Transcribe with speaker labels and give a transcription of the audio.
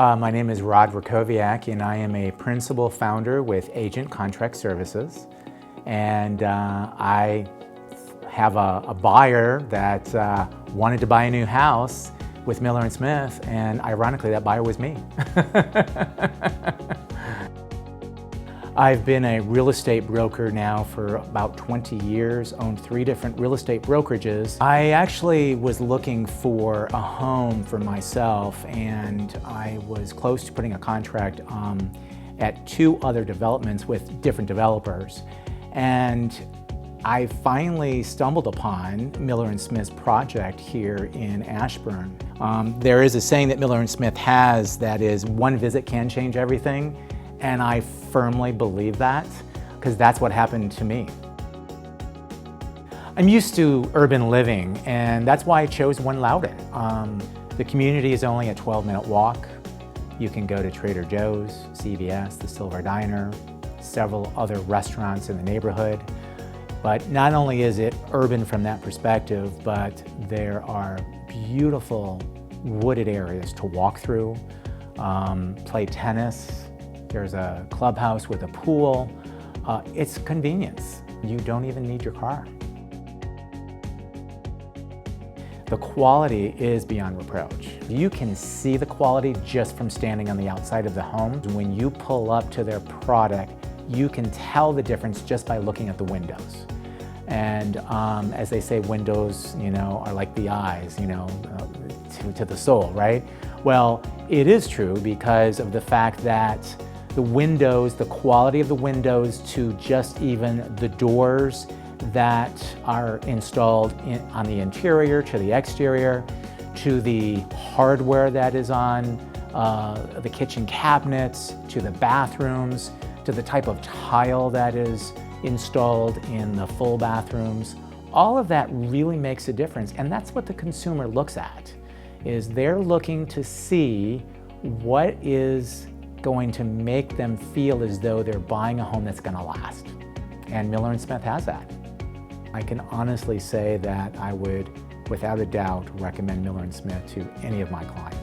Speaker 1: My name is Rod Verkoviak, and I am a principal founder with Agent Contract Services. And I have a buyer that wanted to buy a new house with Miller&Smith, and ironically, that buyer was me. I've been a real estate broker now for about 20 years, owned 3 different real estate brokerages. I actually was looking for a home for myself, and I was close to putting a contract at 2 other developments with different developers. And I finally stumbled upon Miller&Smith's project here in Ashburn. There is a saying that Miller&Smith has that is, one visit can change everything. And I firmly believe that, because that's what happened to me. I'm used to urban living, and that's why I chose One Loudon. The community is only a 12-minute walk. You can go to Trader Joe's, CVS, the Silver Diner, several other restaurants in the neighborhood. But not only is it urban from that perspective, but there are beautiful wooded areas to walk through, play tennis. There's a clubhouse with a pool. It's convenience. You don't even need your car. The quality is beyond reproach. You can see the quality just from standing on the outside of the home. When you pull up to their product, you can tell the difference just by looking at the windows. And as they say, windows, are like the eyes, to the soul, right? Well, it is true because of the fact that the windows, the quality of the windows, to just even the doors that are installed on the interior, to the exterior, to the hardware that is on the kitchen cabinets, to the bathrooms, to the type of tile that is installed in the full bathrooms. All of that really makes a difference, and that's what the consumer looks at, is they're looking to see what is going to make them feel as though they're buying a home that's going to last. And Miller&Smith has that. I can honestly say that I would, without a doubt, recommend Miller&Smith to any of my clients.